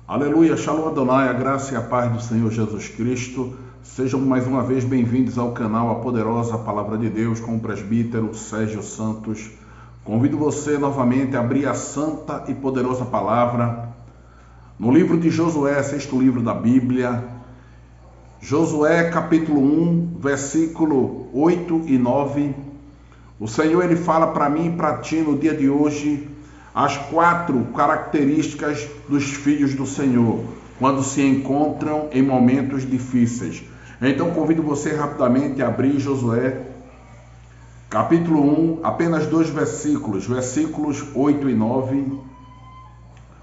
Aleluia, Shalom Adonai, a graça e a paz do Senhor Jesus Cristo. Sejam mais uma vez bem-vindos ao canal A Poderosa Palavra de Deus com o presbítero Sérgio Santos. Convido você novamente a abrir a santa e poderosa palavra no livro de Josué, sexto livro da Bíblia. Josué capítulo 1, versículo 8 e 9. O Senhor ele fala para mim e para ti no dia de hoje as 4 características dos filhos do Senhor quando se encontram em momentos difíceis. Então convido você rapidamente a abrir Josué capítulo 1, apenas 2 versículos, versículos 8 e 9.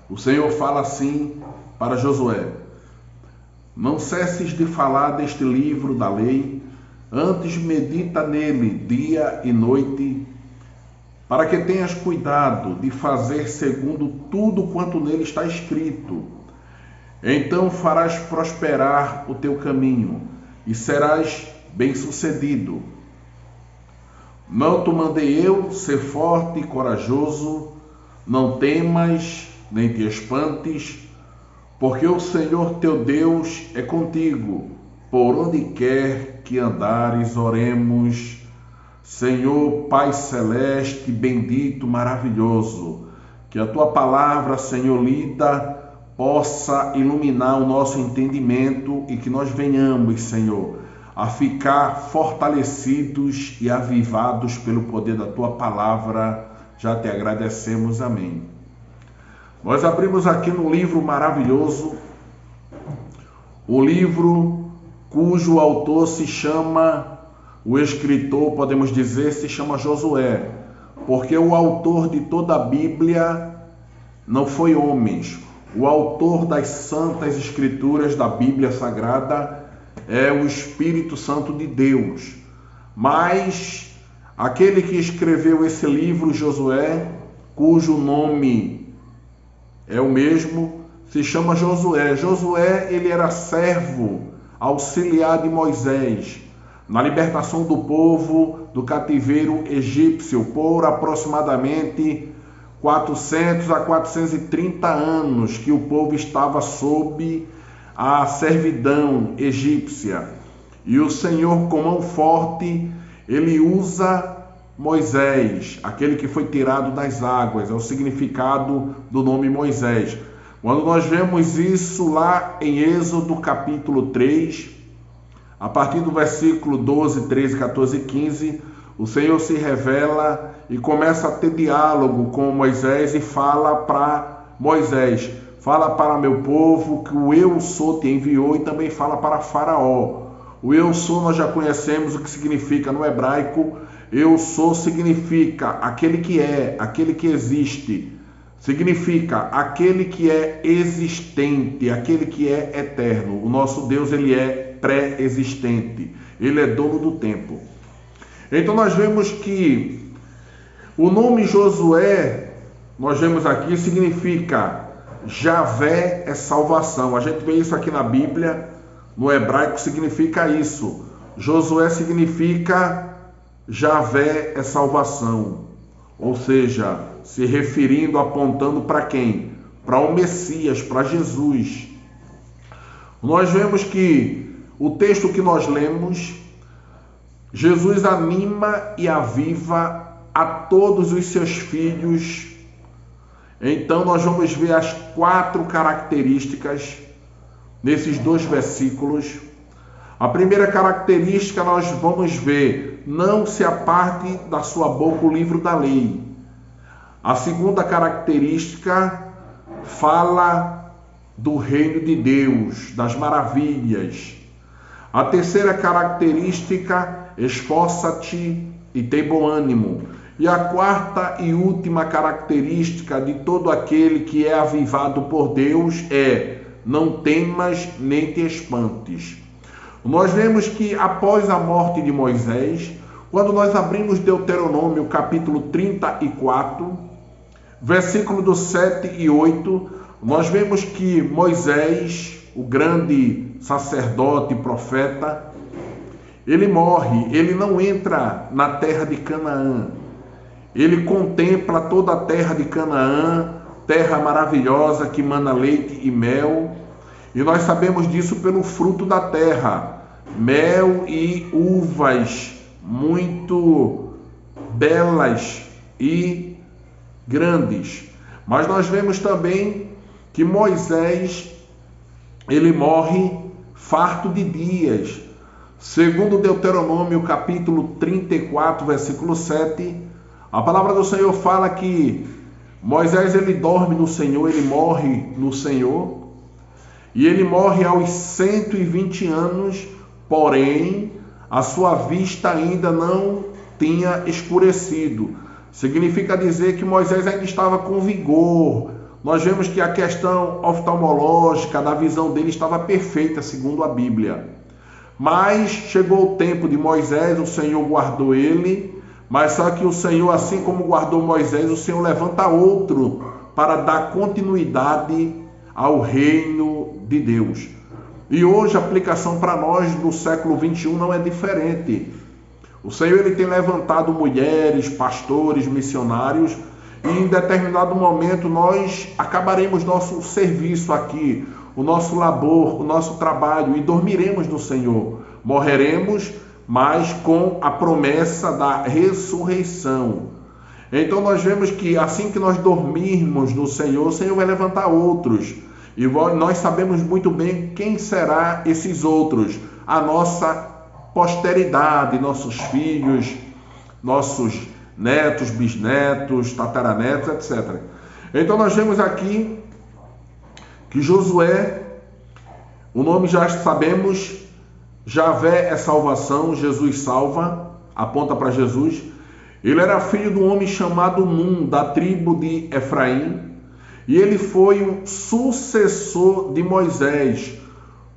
O Senhor fala assim para Josué: não cesses de falar deste livro da lei, antes medita nele dia e noite, para que tenhas cuidado de fazer segundo tudo quanto nele está escrito. Então farás prosperar o teu caminho e serás bem-sucedido. Não te mandei eu ser forte e corajoso, não temas nem te espantes, porque o Senhor teu Deus é contigo, por onde quer que andares. Oremos. Senhor Pai Celeste, bendito, maravilhoso, que a Tua palavra, Senhor, lida, possa iluminar o nosso entendimento e que nós venhamos, Senhor, a ficar fortalecidos e avivados pelo poder da Tua palavra. Já te agradecemos, amém. Nós abrimos aqui no livro maravilhoso, o livro cujo autor se chama... O escritor, podemos dizer, se chama Josué, porque o autor de toda a Bíblia não foi homens. O autor das santas escrituras da Bíblia Sagrada é o Espírito Santo de Deus. Mas aquele que escreveu esse livro, Josué, cujo nome é o mesmo, se chama Josué. Josué, ele era servo, auxiliar de Moisés, na libertação do povo do cativeiro egípcio por aproximadamente 400 a 430 anos que o povo estava sob a servidão egípcia. E o Senhor, com mão forte, ele usa Moisés, aquele que foi tirado das águas, é o significado do nome Moisés. Quando nós vemos isso lá em Êxodo capítulo 3, a partir do versículo 12, 13, 14 e 15, o Senhor se revela e começa a ter diálogo com Moisés e fala para Moisés: fala para meu povo que o Eu Sou te enviou, e também fala para Faraó. O Eu Sou nós já conhecemos o que significa no hebraico. Eu Sou significa aquele que é, aquele que existe. Significa aquele que é existente, aquele que é eterno. O nosso Deus, ele é pré-existente, ele é dono do tempo. Então nós vemos que o nome Josué, nós vemos aqui, significa Javé é salvação. A gente vê isso aqui na Bíblia, no hebraico significa isso. Josué significa Javé é salvação, ou seja, se referindo, apontando para quem? Para o Messias, para Jesus. Nós vemos que o texto que nós lemos, Jesus anima e aviva a todos os seus filhos. Então nós vamos ver as 4 características nesses 2 versículos. A primeira característica nós vamos ver: não se aparte da sua boca o livro da lei. A segunda característica fala do reino de Deus, das maravilhas. A terceira característica, esforça-te e tem bom ânimo. E a quarta e última característica de todo aquele que é avivado por Deus é: não temas nem te espantes. Nós vemos que após a morte de Moisés, quando nós abrimos Deuteronômio capítulo 34, versículo do 7 e 8, nós vemos que Moisés, o grande sacerdote e profeta, ele morre, ele não entra na terra de Canaã. Ele contempla toda a terra de Canaã, terra maravilhosa que mana leite e mel, e nós sabemos disso pelo fruto da terra, mel e uvas muito belas e grandes. Mas nós vemos também que Moisés, ele morre farto de dias. Segundo Deuteronômio capítulo 34, versículo 7, a palavra do Senhor fala que Moisés, ele dorme no Senhor, ele morre no Senhor, e ele morre aos 120 anos, porém a sua vista ainda não tinha escurecido. Significa dizer que Moisés ainda estava com vigor. Nós vemos que a questão oftalmológica da visão dele estava perfeita, segundo a Bíblia. Mas chegou o tempo de Moisés, o Senhor guardou ele, mas só que o Senhor, assim como guardou Moisés, o Senhor levanta outro para dar continuidade ao reino de Deus. E hoje a aplicação para nós no século 21 não é diferente. O Senhor, ele tem levantado mulheres, pastores, missionários, e em determinado momento nós acabaremos nosso serviço aqui, o nosso labor, o nosso trabalho, e dormiremos no Senhor. Morreremos, mas com a promessa da ressurreição. Então nós vemos que assim que nós dormirmos no Senhor, o Senhor vai levantar outros. E nós sabemos muito bem quem será esses outros. A nossa posteridade, nossos filhos, nossos netos, bisnetos, tataranetos, etc. Então nós vemos aqui que Josué, o nome já sabemos, Javé é salvação, Jesus salva, aponta para Jesus. Ele era filho de um homem chamado Num, da tribo de Efraim, e ele foi o sucessor de Moisés,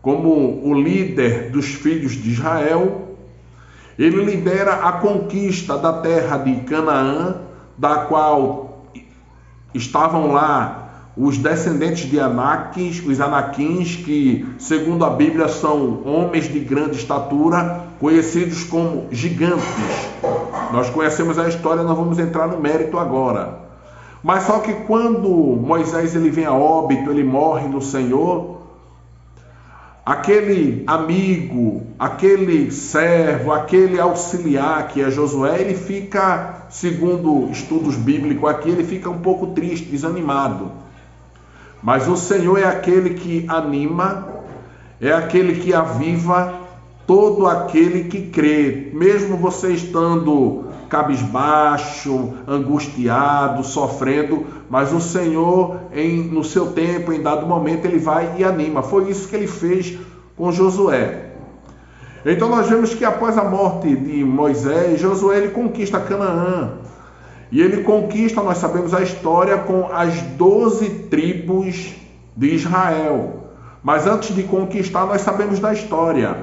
como o líder dos filhos de Israel. Ele lidera a conquista da terra de Canaã, da qual estavam lá os descendentes de Anáquis, os Anaquins, que, segundo a Bíblia, são homens de grande estatura, conhecidos como gigantes. Nós conhecemos a história, nós vamos entrar no mérito agora. Mas só que quando Moisés ele vem a óbito, ele morre no Senhor, aquele amigo, aquele servo, aquele auxiliar que é Josué, ele fica, segundo estudos bíblicos aqui, ele fica um pouco triste, desanimado. Mas o Senhor é aquele que anima, é aquele que aviva todo aquele que crê, mesmo você estando cabisbaixo, angustiado, sofrendo, mas o Senhor, no seu tempo, em dado momento, ele vai e anima. Foi isso que ele fez com Josué. Então nós vemos que após a morte de Moisés, Josué ele conquista Canaã. E ele conquista, nós sabemos a história, com as 12 tribos de Israel. Mas antes de conquistar, nós sabemos da história.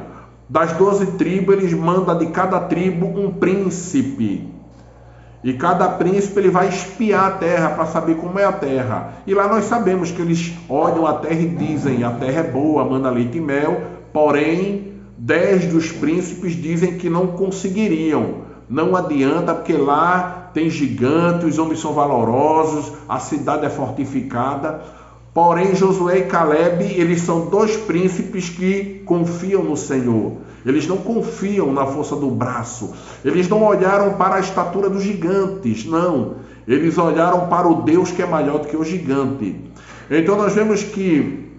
Das 12 tribos, eles mandam de cada tribo um príncipe. E cada príncipe ele vai espiar a terra para saber como é a terra. E lá nós sabemos que eles olham a terra e dizem: a terra é boa, mana leite e mel. Porém, 10 dos príncipes dizem que não conseguiriam. Não adianta, porque lá tem gigantes, os homens são valorosos, a cidade é fortificada. Porém, Josué e Caleb, eles são dois príncipes que confiam no Senhor. Eles não confiam na força do braço. Eles não olharam para a estatura dos gigantes, não. Eles olharam para o Deus que é maior do que o gigante. Então nós vemos que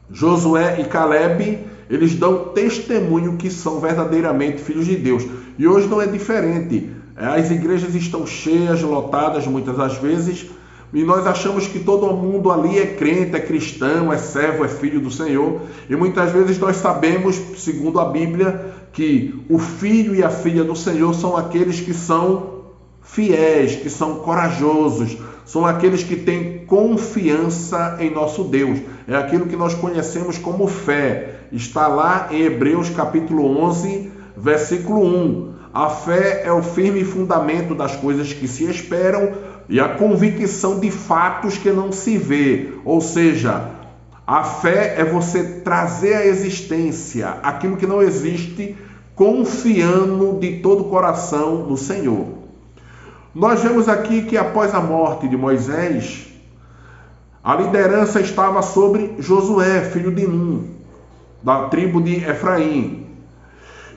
Josué e Caleb, eles dão testemunho que são verdadeiramente filhos de Deus. E hoje não é diferente. As igrejas estão cheias, lotadas muitas das vezes, e nós achamos que todo mundo ali é crente, é cristão, é servo, é filho do Senhor. E muitas vezes nós sabemos, segundo a Bíblia, que o filho e a filha do Senhor são aqueles que são fiéis, que são corajosos, são aqueles que têm confiança em nosso Deus. É aquilo que nós conhecemos como fé. Está lá em Hebreus capítulo 11, versículo 1. A fé é o firme fundamento das coisas que se esperam e a convicção de fatos que não se vê. Ou seja, a fé é você trazer à existência aquilo que não existe, confiando de todo o coração no Senhor. Nós vemos aqui que após a morte de Moisés, A liderança estava sobre Josué, filho de Nun, da tribo de Efraim.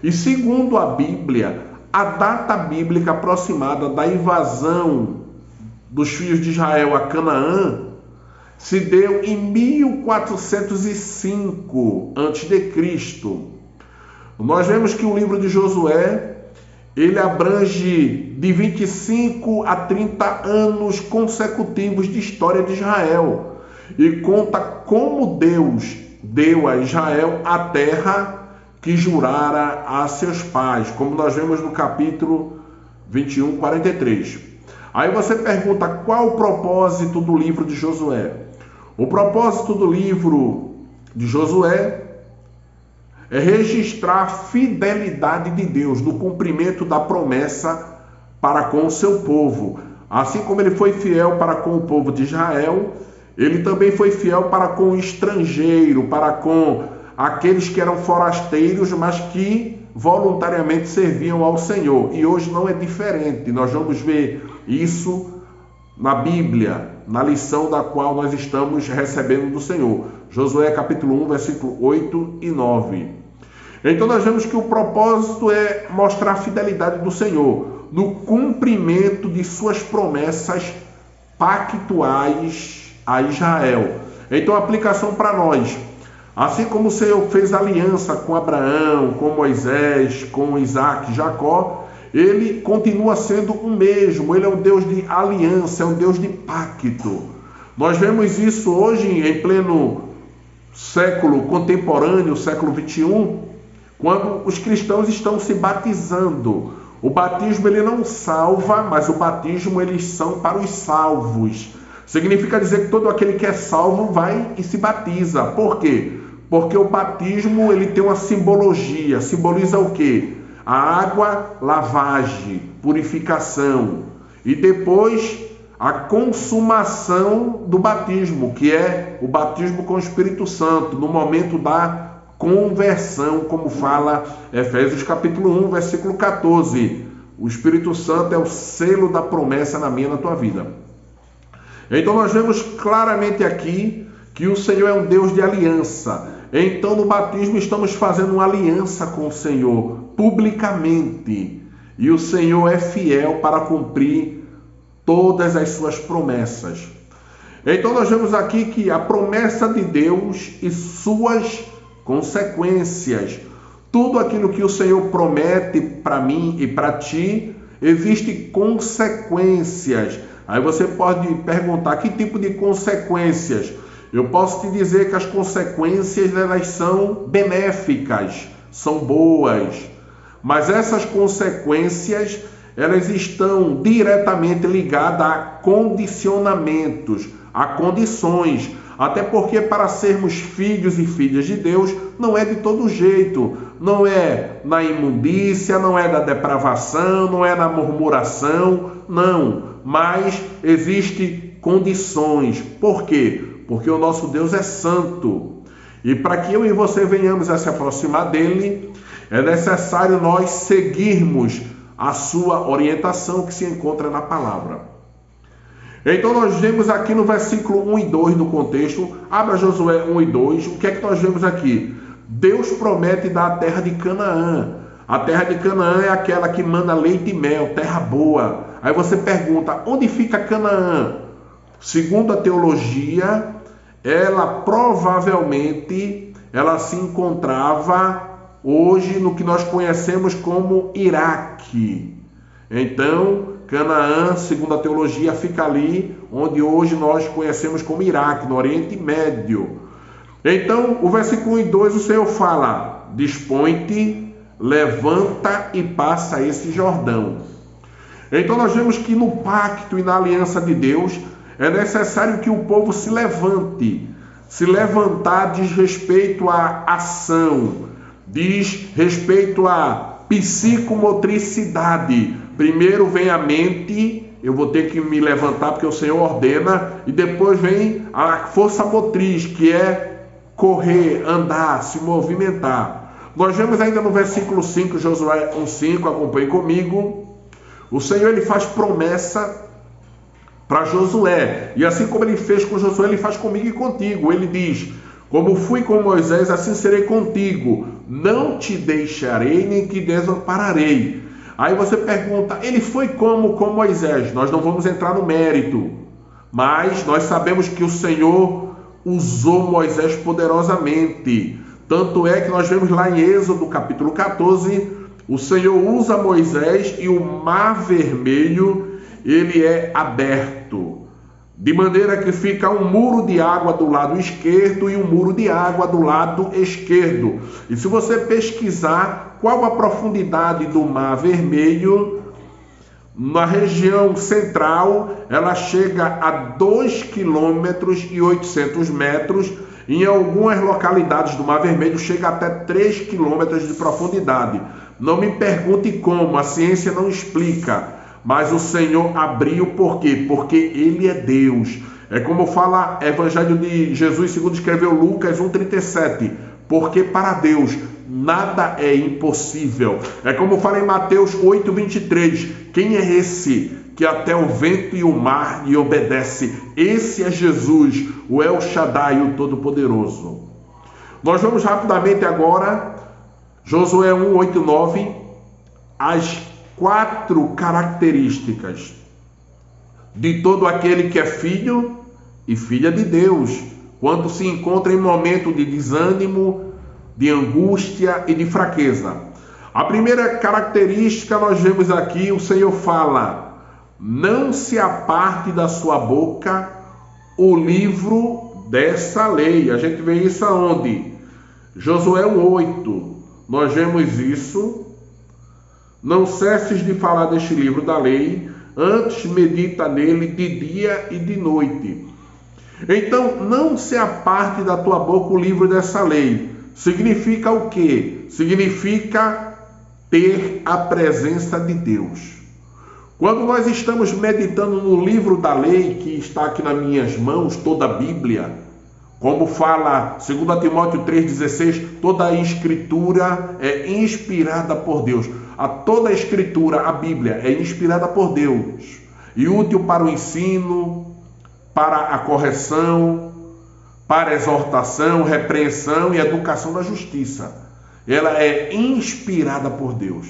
E segundo a Bíblia, a data bíblica aproximada da invasão dos filhos de Israel a Canaã se deu em 1405 a.C. Nós vemos que o livro de Josué, ele abrange de 25 a 30 anos consecutivos de história de Israel e conta como Deus deu a Israel a terra que jurara a seus pais, como nós vemos no capítulo 21, 43. Aí você pergunta, qual o propósito do livro de Josué? O propósito do livro de Josué é registrar a fidelidade de Deus no cumprimento da promessa para com o seu povo. Assim como ele foi fiel para com o povo de Israel, ele também foi fiel para com o estrangeiro, para com aqueles que eram forasteiros, mas que voluntariamente serviam ao Senhor. E hoje não é diferente. Nós vamos ver isso na Bíblia, na lição da qual nós estamos recebendo do Senhor. Josué capítulo 1, versículo 8 e 9. Então nós vemos que o propósito é mostrar a fidelidade do Senhor no cumprimento de suas promessas pactuais a Israel. Então a aplicação para nós: assim como o Senhor fez aliança com Abraão, com Moisés, com Isaac, Jacó, ele continua sendo o mesmo. Ele é um Deus de aliança, é um Deus de pacto. Nós vemos isso hoje em pleno século contemporâneo, século 21, quando os cristãos estão se batizando. O batismo ele não salva, mas o batismo eles são para os salvos. Significa dizer que todo aquele que é salvo vai e se batiza. Por quê? Porque o batismo ele tem uma simbologia. Simboliza o quê? A água, lavagem, purificação. E depois a consumação do batismo, que é o batismo com o Espírito Santo, no momento da conversão, como fala Efésios capítulo 1, versículo 14. O Espírito Santo é o selo da promessa na minha e na tua vida. Então nós vemos claramente aqui que o Senhor é um Deus de aliança. Então no batismo estamos fazendo uma aliança com o Senhor, publicamente. E o Senhor é fiel para cumprir todas as suas promessas. Então nós vemos aqui que a promessa de Deus e suas consequências. Tudo aquilo que o Senhor promete para mim e para ti, existem consequências. Aí você pode perguntar, que tipo de consequências? Eu posso te dizer que as consequências elas são benéficas, são boas. Mas essas consequências, elas estão diretamente ligadas a condicionamentos, a condições. Até porque para sermos filhos e filhas de Deus, não é de todo jeito. Não é na imundícia, não é da depravação, não é na murmuração, não. Mas existem condições. Por quê? Porque o nosso Deus é santo. E para que eu e você venhamos a se aproximar dele, é necessário nós seguirmos a sua orientação que se encontra na palavra. Então nós vemos aqui no versículo 1 e 2 no contexto, abra Josué 1 e 2, o que é que nós vemos aqui? Deus promete dar a terra de Canaã. A terra de Canaã é aquela que manda leite e mel, terra boa. Aí você pergunta, onde fica Canaã? Segundo a teologia, ela provavelmente se encontrava hoje no que nós conhecemos como Iraque. Então, Canaã, segundo a teologia, fica ali onde hoje nós conhecemos como Iraque, no Oriente Médio. Então, o versículo 1 e 2, o Senhor fala, dispõe-te, levanta e passa esse Jordão. Então nós vemos que no pacto e na aliança de Deus, é necessário que o povo se levante. Se levantar diz respeito à ação, diz respeito à psicomotricidade. Primeiro vem a mente, eu vou ter que me levantar porque o Senhor ordena, e depois vem a força motriz, que é correr, andar, se movimentar. Nós vemos ainda no versículo 5, Josué 1,5, acompanhe comigo. O Senhor ele faz promessa para Josué. E assim como ele fez com Josué, ele faz comigo e contigo. Ele diz: como fui com Moisés, assim serei contigo. Não te deixarei, nem te desampararei. Aí você pergunta, ele foi como com Moisés? Nós não vamos entrar no mérito, mas nós sabemos que o Senhor usou Moisés poderosamente. Tanto é que nós vemos lá em Êxodo capítulo 14, o Senhor usa Moisés e o Mar Vermelho, ele é aberto, de maneira que fica um muro de água do lado esquerdo e um muro de água do lado esquerdo. E se você pesquisar qual a profundidade do Mar Vermelho, na região central, ela chega a 2,8 km. Em algumas localidades do Mar Vermelho chega até 3 km de profundidade. Não me pergunte como, a ciência não explica, mas o Senhor abriu. Por quê? Porque Ele é Deus. É como fala Evangelho de Jesus, segundo escreveu Lucas 1,37, porque para Deus nada é impossível. É como fala em Mateus 8,23, quem é esse que até o vento e o mar lhe obedece? Esse é Jesus, o El Shaddai, o Todo-Poderoso. Nós vamos rapidamente agora, Josué 1, 8, 9, as 4 características de todo aquele que é filho e filha de Deus, quando se encontra em momento de desânimo, de angústia e de fraqueza. A primeira característica nós vemos aqui, o Senhor fala: não se aparte da sua boca o livro dessa lei. A gente vê isso aonde? Josué 1:8. Nós vemos isso. Não cesses de falar deste livro da lei, antes medita nele de dia e de noite. Então, não se aparte da tua boca o livro dessa lei. Significa o quê? Significa ter a presença de Deus. Quando nós estamos meditando no livro da lei, que está aqui nas minhas mãos, toda a Bíblia, como fala 2 Timóteo 3,16, toda a escritura é inspirada por Deus. Toda a escritura, a Bíblia, é inspirada por Deus e útil para o ensino, para a correção, para a exortação, repreensão e educação da justiça. Ela é inspirada por Deus.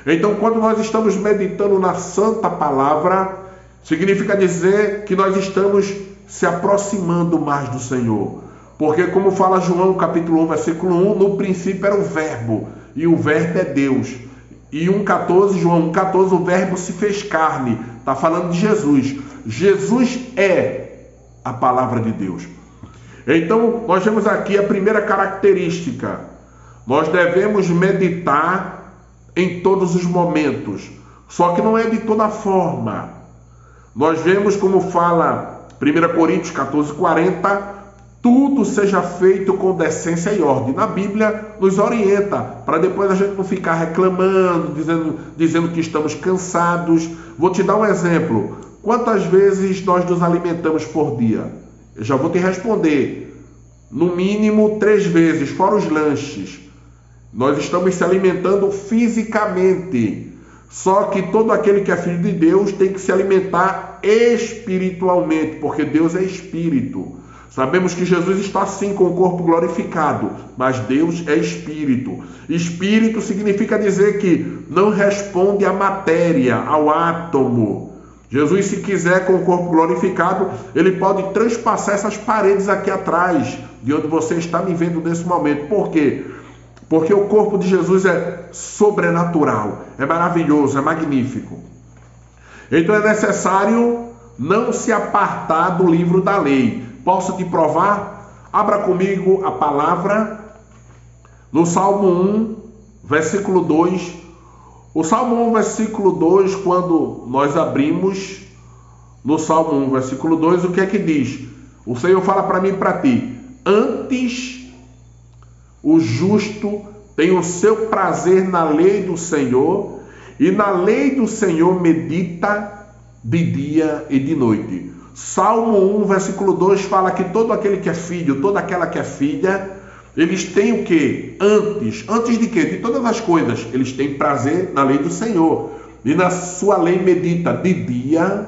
Então, quando nós estamos meditando na Santa Palavra, significa dizer que nós estamos se aproximando mais do Senhor. Porque, como fala João, capítulo 1, versículo 1, no princípio era o Verbo, e o Verbo é Deus. E 1,14, João 1,14, o Verbo se fez carne. Está falando de Jesus. Jesus é a palavra de Deus. Então, nós vemos aqui a primeira característica. Nós devemos meditar em todos os momentos. Só que não é de toda forma. Nós vemos como fala 1 Coríntios 14:40, tudo seja feito com decência e ordem. Na Bíblia nos orienta, para depois a gente não ficar reclamando, dizendo que estamos cansados. Vou te dar um exemplo. Quantas vezes nós nos alimentamos por dia? Eu já vou te responder. No mínimo 3 vezes, fora os lanches. Nós estamos se alimentando fisicamente. Só que todo aquele que é filho de Deus tem que se alimentar espiritualmente, porque Deus é espírito. Sabemos que Jesus está sim com o corpo glorificado, mas Deus é espírito. Espírito significa dizer que não responde à matéria, ao átomo. Jesus, se quiser, com o corpo glorificado, ele pode transpassar essas paredes aqui atrás, de onde você está me vendo nesse momento. Por quê? Porque o corpo de Jesus é sobrenatural, é maravilhoso, é magnífico. Então é necessário não se apartar do livro da lei. Posso te provar? Abra comigo a palavra no Salmo 1, versículo 2. O Salmo 1, versículo 2, quando nós abrimos no Salmo 1, versículo 2, o que é que diz? O Senhor fala para mim e para ti: antes o justo tem o seu prazer na lei do Senhor, e na lei do Senhor medita de dia e de noite. Salmo 1, versículo 2 fala que todo aquele que é filho, toda aquela que é filha, eles têm o quê? Antes de quê? De todas as coisas, eles têm prazer na lei do Senhor. E na sua lei medita de dia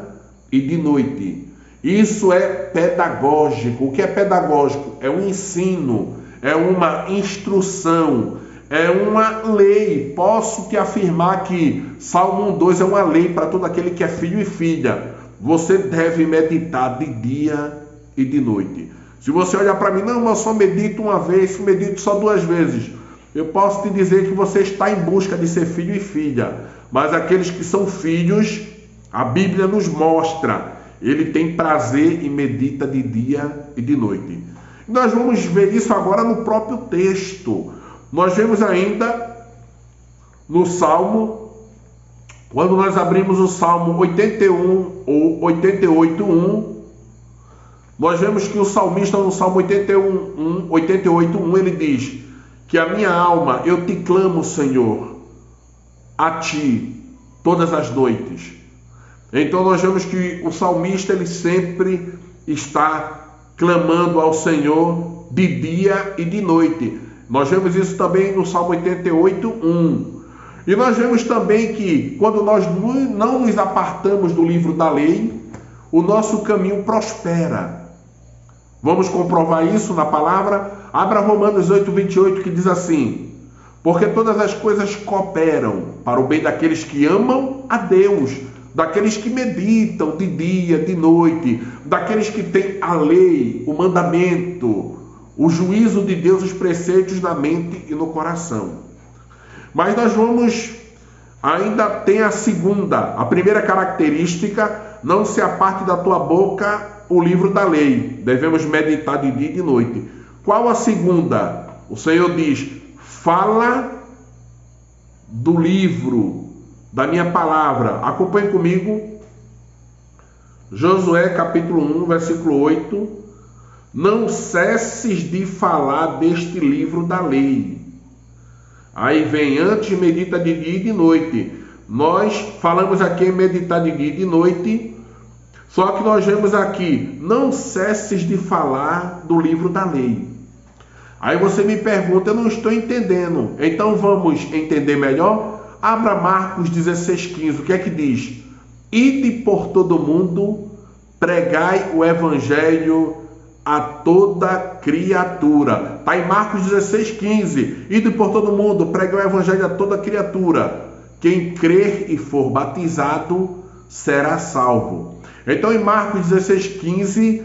e de noite. Isso é pedagógico. O que é pedagógico? É um ensino, é uma instrução, é uma lei. Posso te afirmar que Salmo 1:2 é uma lei para todo aquele que é filho e filha. Você deve meditar de dia e de noite. Se você olhar para mim, não, eu só medito uma vez, medito só 2 vezes. Eu posso te dizer que você está em busca de ser filho e filha. Mas aqueles que são filhos, a Bíblia nos mostra, ele tem prazer e medita de dia e de noite. Nós vamos ver isso agora no próprio texto. Nós vemos ainda no Salmo, quando nós abrimos o Salmo 81 ou 88:1, nós vemos que o salmista no Salmo 88:1, ele diz que a minha alma, eu te clamo, Senhor, a ti, todas as noites. Então nós vemos que o salmista, ele sempre está clamando ao Senhor de dia e de noite. Nós vemos isso também no Salmo 88:1. E nós vemos também que quando nós não nos apartamos do livro da lei, o nosso caminho prospera. Vamos comprovar isso na palavra? Abra Romanos 8:28, que diz assim: porque todas as coisas cooperam para o bem daqueles que amam a Deus, daqueles que meditam de dia, de noite, daqueles que têm a lei, o mandamento, o juízo de Deus, os preceitos na mente e no coração. Mas nós vamos, ainda tem a segunda, a primeira característica: não se aparte da tua boca o livro da lei. Devemos meditar de dia e de noite. Qual a segunda? O Senhor diz: fala do livro da minha palavra. Acompanhe comigo. Josué capítulo 1, versículo 8. Não cesses de falar deste livro da lei. Aí vem antes, medita de dia e de noite. Nós falamos aqui em meditar de dia e de noite, só que nós vemos aqui, não cesses de falar do livro da lei. Aí você me pergunta, eu não estou entendendo. Então vamos entender melhor? Abra Marcos 16:15, o que é que diz? Ide por todo mundo, pregai o evangelho a toda criatura. Está em Marcos 16:15. Ide por todo mundo, pregai o evangelho a toda criatura. Quem crer e for batizado será salvo. Então em Marcos 16:15,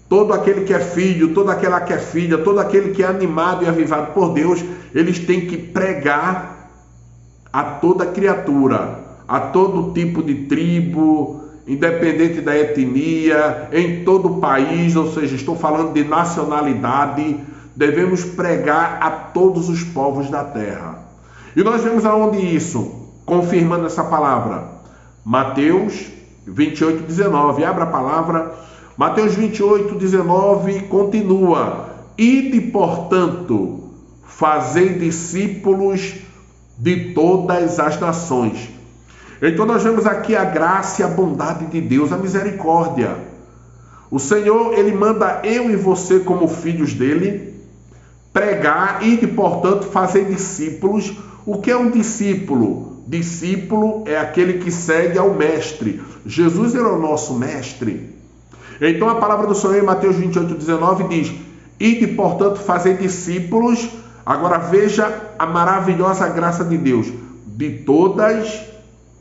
todo aquele que é filho, toda aquela que é filha, todo aquele que é animado e avivado por Deus, eles têm que pregar a toda criatura, a todo tipo de tribo, independente da etnia, em todo o país, ou seja, estou falando de nacionalidade. Devemos pregar a todos os povos da terra. E nós vemos aonde isso, confirmando essa palavra. Mateus 28:19, abra a palavra. Mateus 28:19 continua: ide, portanto, fazei discípulos de todas as nações. Então nós vemos aqui a graça e a bondade de Deus, a misericórdia. O Senhor, ele manda eu e você, como filhos dele, pregar, ide, portanto, fazer discípulos. O que é um discípulo? Discípulo é aquele que segue ao mestre. Jesus era o nosso mestre. Então a palavra do Senhor em Mateus 28:19 diz: ide, portanto, fazer discípulos. Agora veja a maravilhosa graça de Deus, de todas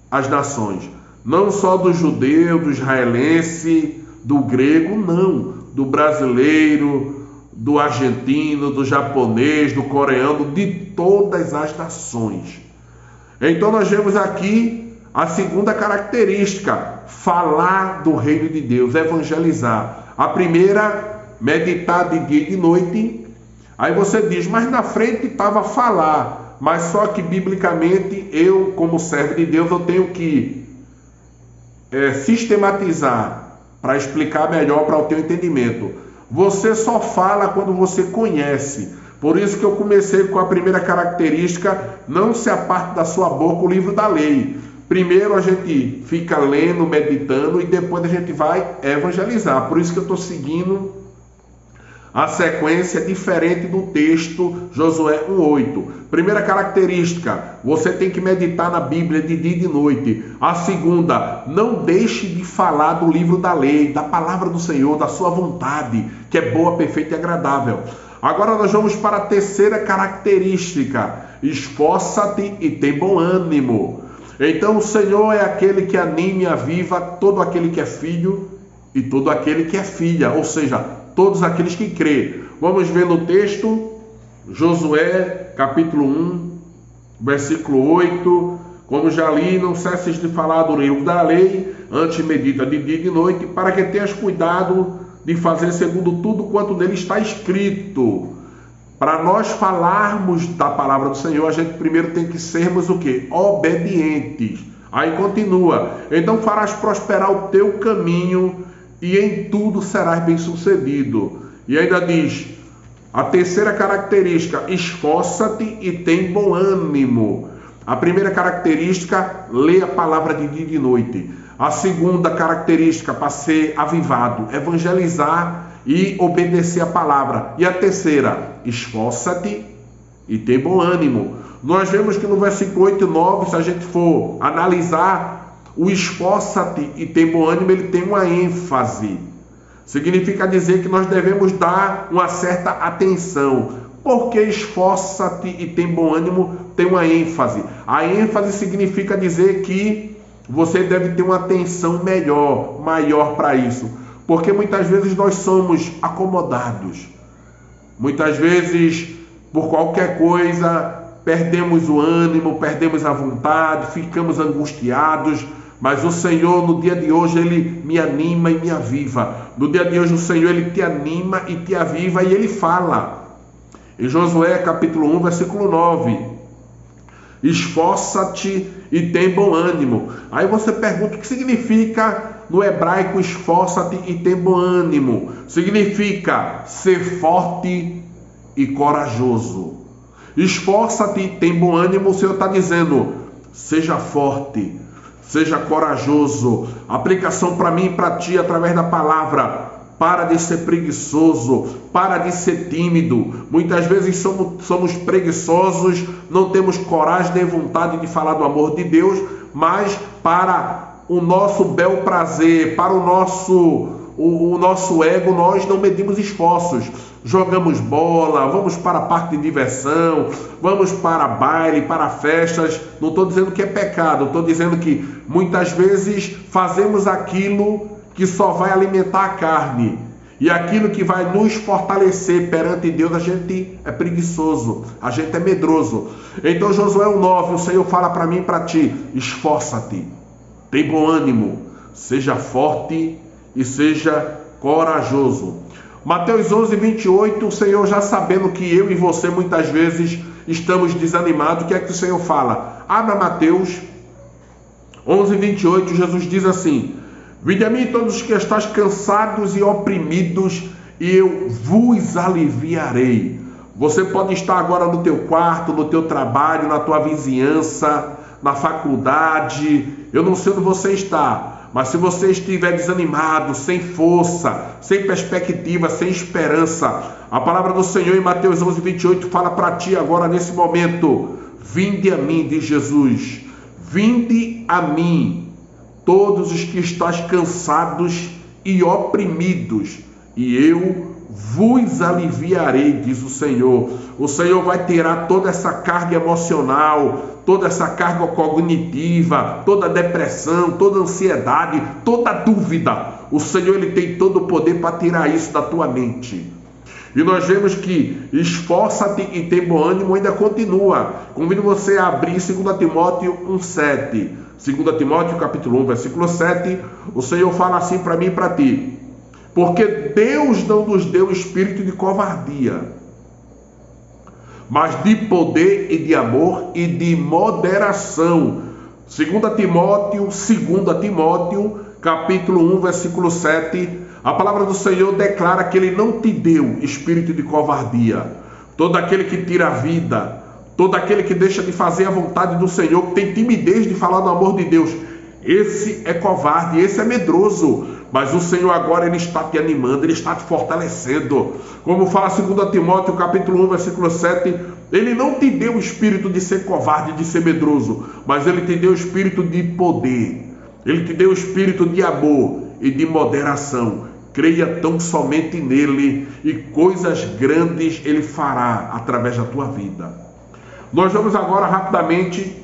as nações, não só do judeu, do israelense, do grego, não, do brasileiro, do argentino, do japonês, do coreano, de todas as nações. Então nós vemos aqui a segunda característica: falar do reino de Deus, evangelizar. A primeira, meditar de dia e de noite. Aí você diz, mas na frente estava falar. Mas só que biblicamente eu, como servo de Deus, eu tenho que sistematizar para explicar melhor para o teu entendimento. Você só fala quando você conhece. Por isso que eu comecei com a primeira característica: não se aparte da sua boca o livro da lei. Primeiro a gente fica lendo, meditando, e depois a gente vai evangelizar. Por isso que eu estou seguindo A sequência é diferente do texto Josué 1:8. Primeira característica, você tem que meditar na Bíblia de dia e de noite. A segunda, não deixe de falar do livro da lei, da palavra do Senhor, da sua vontade, que é boa, perfeita e agradável. Agora nós vamos para a terceira característica. Esforça-te e tem bom ânimo. Então o Senhor é aquele que anima e aviva todo aquele que é filho e todo aquele que é filha, ou seja, todos aqueles que crê. Vamos ver no texto, Josué, capítulo 1, versículo 8. Como já li, não cesses de falar do livro da lei, antes medita de dia e de noite, para que tenhas cuidado de fazer segundo tudo quanto nele está escrito. Para nós falarmos da palavra do Senhor, a gente primeiro tem que sermos o quê? Obedientes. Aí continua, então farás prosperar o teu caminho e em tudo serás bem-sucedido. E ainda diz, a terceira característica, esforça-te e tem bom ânimo. A primeira característica, lê a palavra de dia e de noite. A segunda característica, para ser avivado, evangelizar e obedecer a palavra. E a terceira, esforça-te e tem bom ânimo. Nós vemos que no versículo 8 e 9, se a gente for analisar, o esforça-te e tem bom ânimo, ele tem uma ênfase. Significa dizer que nós devemos dar uma certa atenção. Porque esforça-te e tem bom ânimo tem uma ênfase. A ênfase significa dizer que você deve ter uma atenção maior para isso. Porque muitas vezes nós somos acomodados. Muitas vezes, por qualquer coisa, perdemos o ânimo, perdemos a vontade, ficamos angustiados. Mas o Senhor, no dia de hoje, Ele me anima e me aviva. No dia de hoje, o Senhor, Ele te anima e te aviva e Ele fala. Em Josué, capítulo 1, versículo 9. Esforça-te e tem bom ânimo. Aí você pergunta o que significa no hebraico esforça-te e tem bom ânimo. Significa ser forte e corajoso. Esforça-te e tem bom ânimo, o Senhor está dizendo, seja forte, seja corajoso. Aplicação para mim e para ti através da palavra. Para de ser preguiçoso, para de ser tímido. Muitas vezes somos preguiçosos, não temos coragem nem vontade de falar do amor de Deus, mas para o nosso bel prazer, para o nosso ego, nós não medimos esforços. Jogamos bola, vamos para a parte de diversão, vamos para baile, para festas. Não estou dizendo que é pecado, estou dizendo que muitas vezes fazemos aquilo que só vai alimentar a carne. E aquilo que vai nos fortalecer perante Deus, a gente é preguiçoso, a gente é medroso. Então Josué 1:9, o Senhor fala para mim e para ti, esforça-te, tem bom ânimo, seja forte e seja corajoso. Mateus 11:28, o Senhor já sabendo que eu e você muitas vezes estamos desanimados, o que é que o Senhor fala? Abra Mateus 11:28, Jesus diz assim, vinde a mim todos os que estáis cansados e oprimidos, e eu vos aliviarei. Você pode estar agora no teu quarto, no teu trabalho, na tua vizinhança, na faculdade. Eu não sei onde você está, mas se você estiver desanimado, sem força, sem perspectiva, sem esperança, a palavra do Senhor em Mateus 11:28 fala para ti agora nesse momento, vinde a mim, diz Jesus, vinde a mim, todos os que estáis cansados e oprimidos, e eu vos aliviarei, diz o Senhor. O Senhor vai tirar toda essa carga emocional, toda essa carga cognitiva, toda depressão, toda ansiedade, toda dúvida. O Senhor, Ele tem todo o poder para tirar isso da tua mente. E nós vemos que esforça-te e tem bom ânimo ainda continua. Convido você a abrir 2 Timóteo 1:7. 2 Timóteo capítulo 1, versículo 7, o Senhor fala assim para mim e para ti, porque Deus não nos deu espírito de covardia, mas de poder e de amor e de moderação. 2 Timóteo, capítulo 1, versículo 7, a palavra do Senhor declara que Ele não te deu espírito de covardia. Todo aquele que tira a vida, todo aquele que deixa de fazer a vontade do Senhor, que tem timidez de falar do amor de Deus, esse é covarde, esse é medroso. Mas o Senhor agora, Ele está te animando, Ele está te fortalecendo. Como fala 2 Timóteo, capítulo 1, versículo 7, Ele não te deu o espírito de ser covarde, de ser medroso, mas Ele te deu o espírito de poder. Ele te deu o espírito de amor e de moderação. Creia tão somente nele e coisas grandes Ele fará através da tua vida. Nós vamos agora rapidamente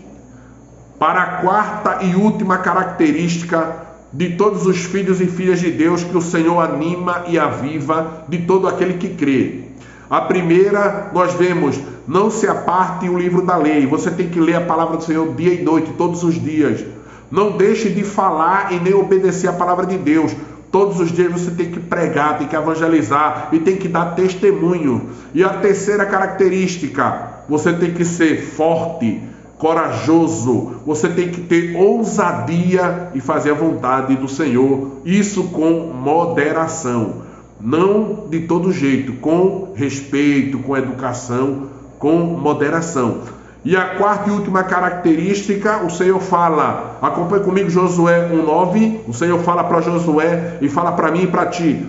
para a quarta e última característica de todos os filhos e filhas de Deus que o Senhor anima e aviva de todo aquele que crê. A primeira, nós vemos, não se aparte o livro da lei. Você tem que ler a palavra do Senhor dia e noite, todos os dias. Não deixe de falar e nem obedecer a palavra de Deus. Todos os dias você tem que pregar, tem que evangelizar e tem que dar testemunho. E a terceira característica, você tem que ser forte, corajoso, você tem que ter ousadia e fazer a vontade do Senhor, isso com moderação, não de todo jeito, com respeito, com educação, com moderação. E a quarta e última característica, o Senhor fala, acompanhe comigo Josué 1:9, o Senhor fala para Josué e fala para mim e para ti: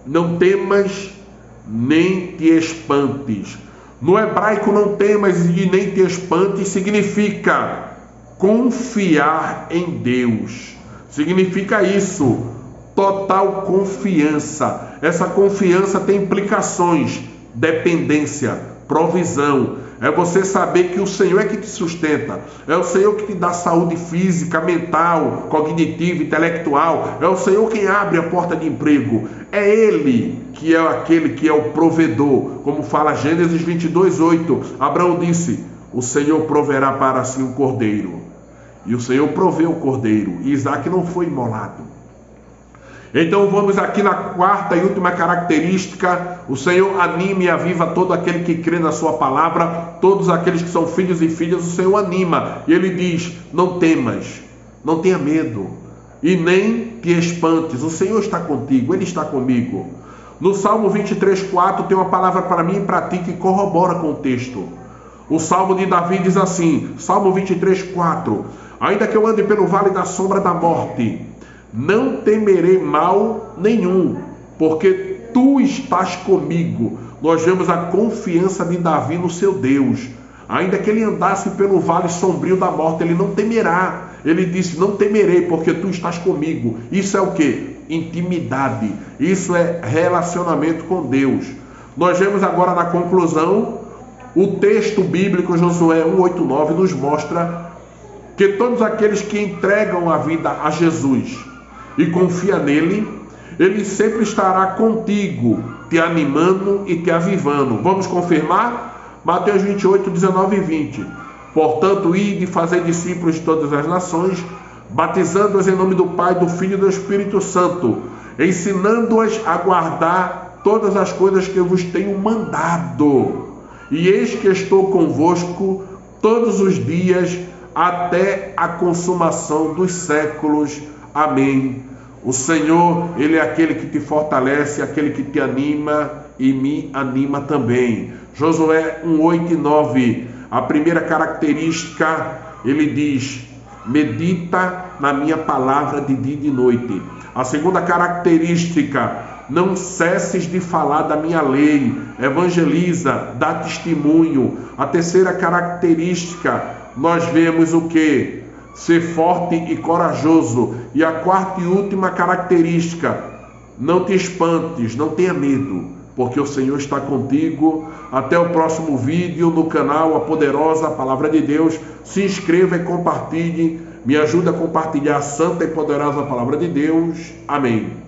não temas nem te espantes. No hebraico, não temas e nem te espantes significa confiar em Deus. Significa isso, total confiança. Essa confiança tem implicações, dependência, provisão. É você saber que o Senhor é que te sustenta. É o Senhor que te dá saúde física, mental, cognitiva, intelectual. É o Senhor quem abre a porta de emprego. É Ele que é aquele que é o provedor. Como fala Gênesis 22:8. Abraão disse: o Senhor proverá para si um cordeiro. E o Senhor proveu o cordeiro. E Isaac não foi imolado. Então vamos aqui na quarta e última característica. O Senhor anima e aviva todo aquele que crê na sua palavra. Todos aqueles que são filhos e filhas, o Senhor anima. E Ele diz: não temas, não tenha medo e nem te espantes. O Senhor está contigo, Ele está comigo. No Salmo 23:4 tem uma palavra para mim e para ti que corrobora com o texto. O Salmo de Davi diz assim, Salmo 23:4: ainda que eu ande pelo vale da sombra da morte, não temerei mal nenhum, porque tu estás comigo. Nós vemos a confiança de Davi no seu Deus. Ainda que ele andasse pelo vale sombrio da morte, ele não temerá. Ele disse: não temerei, porque tu estás comigo. Isso é o quê? Intimidade. Isso é relacionamento com Deus. Nós vemos agora na conclusão, o texto bíblico Josué 1:8-9 nos mostra que todos aqueles que entregam a vida a Jesus e confia nele, Ele sempre estará contigo, te animando e te avivando. Vamos confirmar? Mateus 28:19-20. Portanto, ide e fazer discípulos de todas as nações, batizando-os em nome do Pai, do Filho e do Espírito Santo, ensinando-as a guardar todas as coisas que eu vos tenho mandado. E eis que estou convosco todos os dias até a consumação dos séculos. Amém. O Senhor, Ele é aquele que te fortalece, aquele que te anima e me anima também. Josué 1:8-9. A primeira característica, ele diz: medita na minha palavra de dia e de noite. A segunda característica: não cesses de falar da minha lei, evangeliza, dá testemunho. A terceira característica, nós vemos o que? Ser forte e corajoso. E a quarta e última característica: não te espantes, não tenha medo, porque o Senhor está contigo. Até o próximo vídeo no canal A Poderosa Palavra de Deus. Se inscreva e compartilhe. Me ajuda a compartilhar a santa e poderosa Palavra de Deus. Amém.